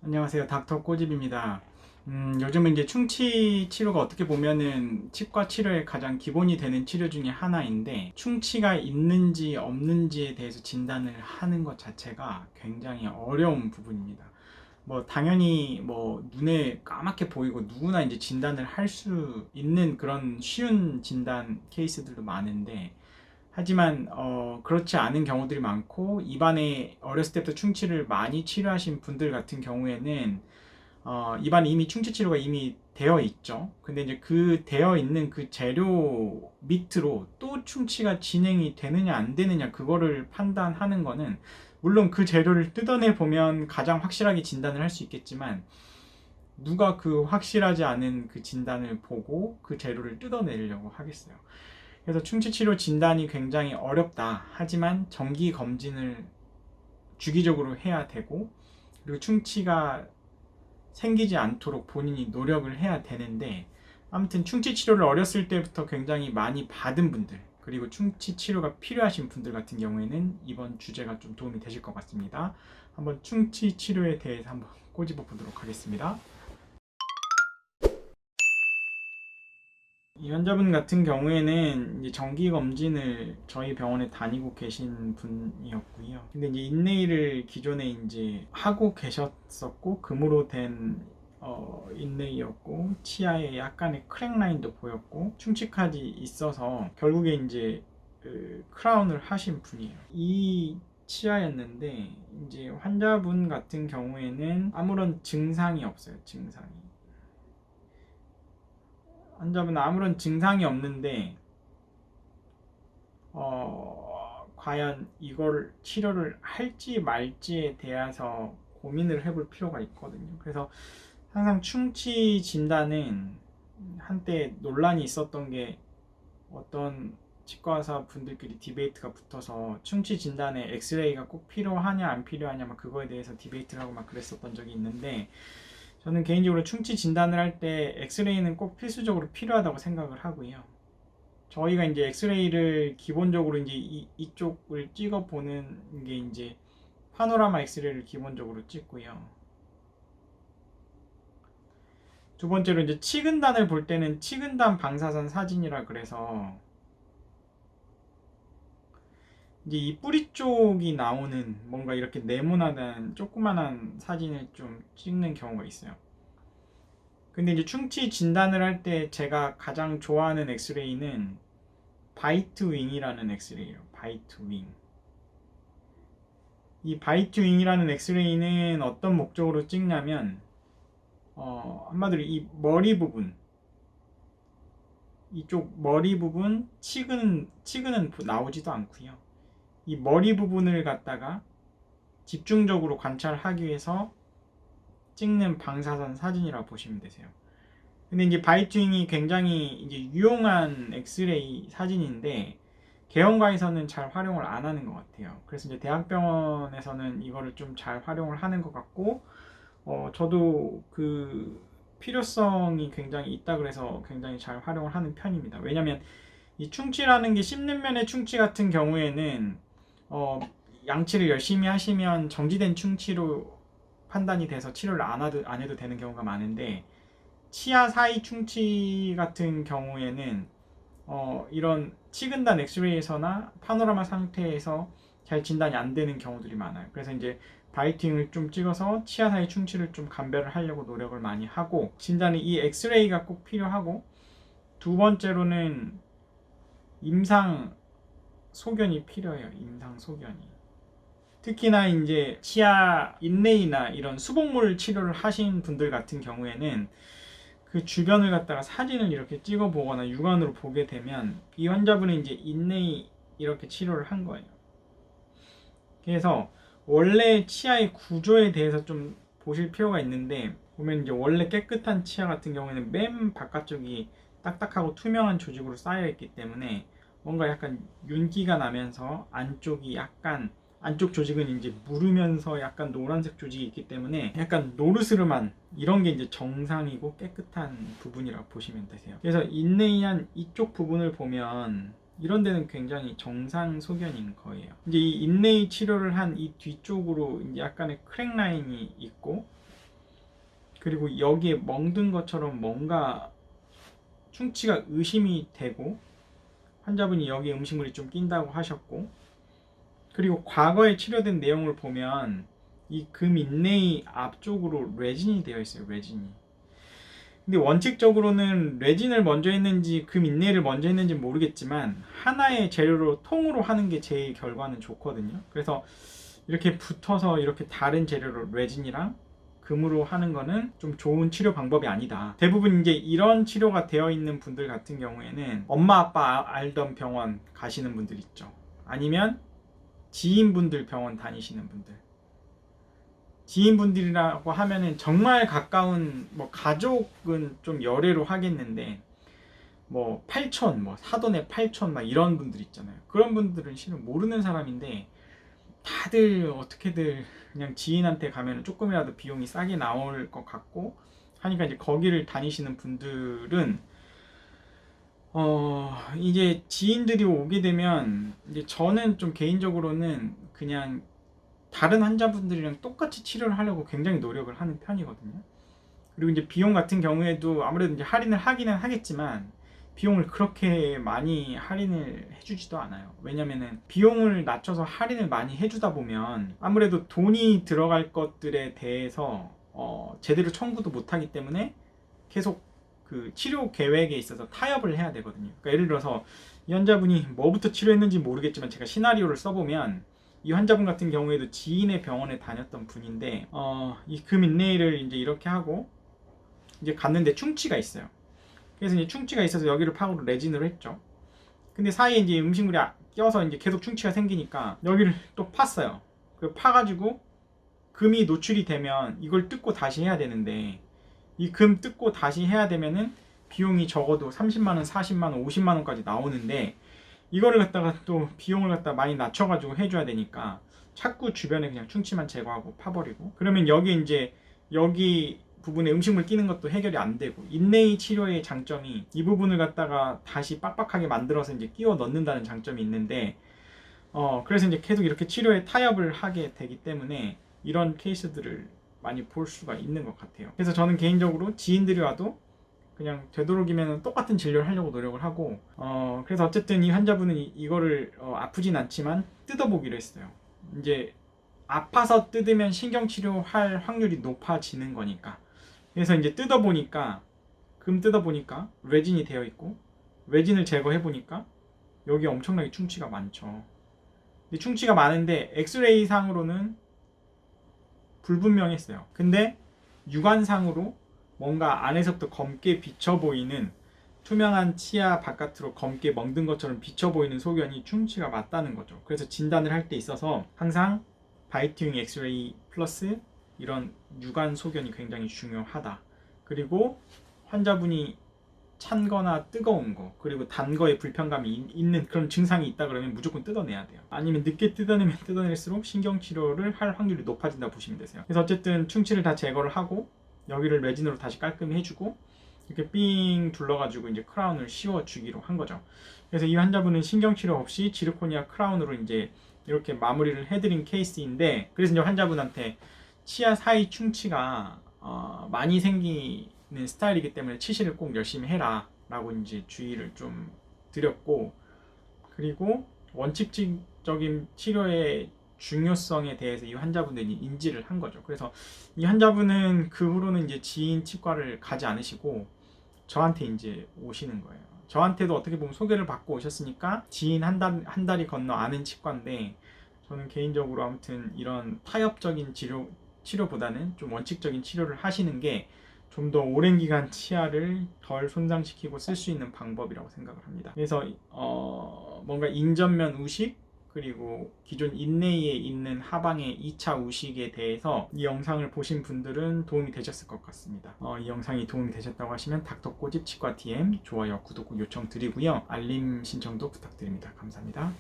안녕하세요. 닥터 꼬집입니다. 요즘은 이제 충치 치료가 어떻게 보면은 치과 치료의 가장 기본이 되는 치료 중에 하나인데, 충치가 있는지 없는지에 대해서 진단을 하는 것 자체가 굉장히 어려운 부분입니다. 뭐 당연히 뭐 눈에 까맣게 보이고 누구나 이제 진단을 할 수 있는 그런 쉬운 진단 케이스들도 많은데, 하지만 그렇지 않은 경우들이 많고, 입안에 어렸을 때부터 충치를 많이 치료하신 분들 같은 경우에는 입안에 이미 충치 치료가 이미 되어 있죠. 근데 이제 그 되어 있는 그 재료 밑으로 또 충치가 진행이 되느냐 안 되느냐, 그거를 판단하는 거는, 물론 그 재료를 뜯어내 보면 가장 확실하게 진단을 할 수 있겠지만, 누가 그 확실하지 않은 그 진단을 보고 그 재료를 뜯어내려고 하겠어요. 그래서 충치치료 진단이 굉장히 어렵다. 하지만 정기 검진을 주기적으로 해야 되고, 그리고 충치가 생기지 않도록 본인이 노력을 해야 되는데, 아무튼 충치치료를 어렸을 때부터 굉장히 많이 받은 분들, 그리고 충치치료가 필요하신 분들 같은 경우에는 이번 주제가 좀 도움이 되실 것 같습니다. 한번 충치치료에 대해서 한번 꼬집어 보도록 하겠습니다. 이 환자분 같은 경우에는 이제 정기 검진을 저희 병원에 다니고 계신 분이었고요. 근데 이제 인네이를 기존에 이제 하고 계셨었고, 금으로 된 인네이였고, 치아에 약간의 크랙 라인도 보였고, 충치까지 있어서 결국에 이제 그 크라운을 하신 분이에요. 이 치아였는데, 이제 환자분 같은 경우에는 아무런 증상이 없어요. 환자분은 아무런 증상이 없는데, 과연 이걸 치료를 할지 말지에 대해서 고민을 해볼 필요가 있거든요. 그래서 항상 충치 진단은 한때 논란이 있었던 게, 어떤 치과의사 분들끼리 디베이트가 붙어서 충치 진단에 엑스레이가 꼭 필요하냐 안 필요하냐 막 그거에 대해서 디베이트를 하고 막 그랬었던 적이 있는데, 저는 개인적으로 충치 진단을 할 때 엑스레이는 꼭 필수적으로 필요하다고 생각을 하고요. 저희가 이제 엑스레이를 기본적으로 이제 이쪽을 찍어 보는 게 이제 파노라마 엑스레이를 기본적으로 찍고요. 두 번째로 이제 치근단을 볼 때는 치근단 방사선 사진이라 그래서, 이제 이 뿌리 쪽이 나오는 뭔가 이렇게 네모나는 조그만한 사진을 좀 찍는 경우가 있어요. 근데 이제 충치 진단을 할 때 제가 가장 좋아하는 엑스레이는 바이트 윙이라는 엑스레이예요. 바이트 윙. 이 바이트 윙이라는 엑스레이는 어떤 목적으로 찍냐면, 한마디로 이 머리 부분, 이쪽 머리 부분 치근은 나오지도 않고요. 이 머리 부분을 갖다가 집중적으로 관찰하기 위해서 찍는 방사선 사진이라고 보시면 되세요. 근데 이제 바이트윙이 굉장히 이제 유용한 엑스레이 사진인데, 개원가에서는 잘 활용을 안 하는 것 같아요. 그래서 이제 대학병원에서는 이거를 좀 잘 활용을 하는 것 같고, 저도 그 필요성이 굉장히 있다 그래서 굉장히 잘 활용을 하는 편입니다. 왜냐면 이 충치라는 게, 씹는 면의 충치 같은 경우에는 어, 양치를 열심히 하시면 정지된 충치로 판단이 돼서 치료를 안 해도 되는 경우가 많은데, 치아 사이 충치 같은 경우에는 이런 치근단 엑스레이에서나 파노라마 상태에서 잘 진단이 안 되는 경우들이 많아요. 그래서 이제 바이팅을 좀 찍어서 치아 사이 충치를 좀 감별을 하려고 노력을 많이 하고, 진단이 이 엑스레이가 꼭 필요하고, 두 번째로는 임상 소견이 필요해요. 임상 소견이. 특히나 이제 치아 인레이나 이런 수복물 치료를 하신 분들 같은 경우에는 그 주변을 갖다가 사진을 이렇게 찍어 보거나 육안으로 보게 되면, 이 환자분은 이제 인레이 이렇게 치료를 한 거예요. 그래서 원래 치아의 구조에 대해서 좀 보실 필요가 있는데, 보면 이제 원래 깨끗한 치아 같은 경우에는 맨 바깥쪽이 딱딱하고 투명한 조직으로 쌓여 있기 때문에 뭔가 약간 윤기가 나면서 안쪽이 약간, 안쪽 조직은 이제 무르면서 약간 노란색 조직이 있기 때문에 약간 노르스름한, 이런 게 이제 정상이고 깨끗한 부분이라고 보시면 되세요. 그래서 인레이한 이쪽 부분을 보면 이런 데는 굉장히 정상 소견인 거예요. 이제 이 인레이 치료를 한 이 뒤쪽으로 이제 약간의 크랙 라인이 있고, 그리고 여기에 멍든 것처럼 뭔가 충치가 의심이 되고 환자분이 여기에 음식물이 좀 낀다고 하셨고, 그리고 과거에 치료된 내용을 보면 이 금 인내의 앞쪽으로 레진이 되어 있어요. 레진이. 근데 원칙적으로는 레진을 먼저 했는지 금 인내를 먼저 했는지 모르겠지만 하나의 재료로 통으로 하는 게 제일 결과는 좋거든요. 그래서 이렇게 붙어서 이렇게 다른 재료로 레진이랑 금으로 하는 거는 좀 좋은 치료 방법이 아니다. 대부분 이제 이런 치료가 되어 있는 분들 같은 경우에는 엄마 아빠 알던 병원 가시는 분들 있죠. 아니면 지인분들 병원 다니시는 분들. 지인분들이라고 하면은 정말 가까운 뭐 가족은 좀 열애로 하겠는데 뭐 팔촌, 뭐 사돈의 팔촌 막 이런 분들 있잖아요. 그런 분들은 실은 모르는 사람인데 다들 어떻게들 그냥 지인한테 가면 조금이라도 비용이 싸게 나올 것 같고 하니까 이제 거기를 다니시는 분들은 이제 지인들이 오게 되면 이제 저는 좀 개인적으로는 그냥 다른 환자분들이랑 똑같이 치료를 하려고 굉장히 노력을 하는 편이거든요. 그리고 이제 비용 같은 경우에도 아무래도 이제 할인을 하기는 하겠지만 비용을 그렇게 많이 할인을 해주지도 않아요. 왜냐면은 비용을 낮춰서 할인을 많이 해주다 보면 아무래도 돈이 들어갈 것들에 대해서 제대로 청구도 못하기 때문에 계속 그 치료 계획에 있어서 타협을 해야 되거든요. 그러니까 예를 들어서 이 환자분이 뭐부터 치료했는지 모르겠지만 제가 시나리오를 써보면 이 환자분 같은 경우에도 지인의 병원에 다녔던 분인데 이 금 인레이를 이제 이렇게 하고 이제 갔는데 충치가 있어요. 그래서 이제 충치가 있어서 여기를 파고 레진으로 했죠. 근데 사이에 이제 음식물이 껴서 이제 계속 충치가 생기니까 여기를 또 팠어요. 그 파가지고 금이 노출이 되면 이걸 뜯고 다시 해야 되는데 이 금 뜯고 다시 해야 되면은 비용이 적어도 30만원, 40만원, 50만원까지 나오는데 이거를 갖다가 또 비용을 갖다 많이 낮춰가지고 해줘야 되니까 자꾸 주변에 그냥 충치만 제거하고 파버리고 그러면 여기 이제 여기 부분에 음식물 끼는 것도 해결이 안 되고 인레이 치료의 장점이 이 부분을 갖다가 다시 빡빡하게 만들어서 이제 끼워 넣는다는 장점이 있는데 그래서 이제 계속 이렇게 치료에 타협을 하게 되기 때문에 이런 케이스들을 많이 볼 수가 있는 것 같아요. 그래서 저는 개인적으로 지인들이 와도 그냥 되도록이면 똑같은 진료를 하려고 노력을 하고 그래서 어쨌든 이 환자분은 이거를 아프진 않지만 뜯어보기로 했어요. 이제 아파서 뜯으면 신경치료할 확률이 높아지는 거니까. 그래서 이제 뜯어보니까 금 뜯어보니까 레진이 되어 있고 레진을 제거해보니까 여기 엄청나게 충치가 많죠. 근데 충치가 많은데 엑스레이 상으로는 불분명했어요. 근데 육안상으로 뭔가 안에서부터 검게 비쳐 보이는 투명한 치아 바깥으로 검게 멍든 것처럼 비쳐 보이는 소견이 충치가 맞다는 거죠. 그래서 진단을 할 때 있어서 항상 바이트윙 엑스레이 플러스 이런 육안 소견이 굉장히 중요하다. 그리고 환자분이 찬 거나 뜨거운 거 그리고 단 거에 불편감이 있는 그런 증상이 있다 그러면 무조건 뜯어내야 돼요. 아니면 늦게 뜯어내면 뜯어낼수록 신경치료를 할 확률이 높아진다고 보시면 되세요. 그래서 어쨌든 충치를 다 제거를 하고 여기를 레진으로 다시 깔끔히 해주고 이렇게 삥 둘러가지고 이제 크라운을 씌워주기로 한 거죠. 그래서 이 환자분은 신경치료 없이 지르코니아 크라운으로 이제 이렇게 마무리를 해드린 케이스인데 그래서 이제 환자분한테 치아 사이 충치가 많이 생기는 스타일이기 때문에 치실을 꼭 열심히 해라 라고 이제 주의를 좀 드렸고 그리고 원칙적인 치료의 중요성에 대해서 이 환자분들이 인지를 한 거죠. 그래서 이 환자분은 그 후로는 이제 지인 치과를 가지 않으시고 저한테 이제 오시는 거예요. 저한테도 어떻게 보면 소개를 받고 오셨으니까 지인 한 다리 건너 아는 치과인데 저는 개인적으로 아무튼 이런 타협적인 치료보다는 좀 원칙적인 치료를 하시는 게 좀 더 오랜 기간 치아를 덜 손상시키고 쓸 수 있는 방법이라고 생각을 합니다. 그래서 뭔가 인전면 우식 그리고 기존 인레이에 있는 하방의 2차 우식에 대해서 이 영상을 보신 분들은 도움이 되셨을 것 같습니다. 이 영상이 도움이 되셨다고 하시면 닥터 꼬집 치과 DM 좋아요 구독 요청 드리고요. 알림 신청도 부탁드립니다. 감사합니다.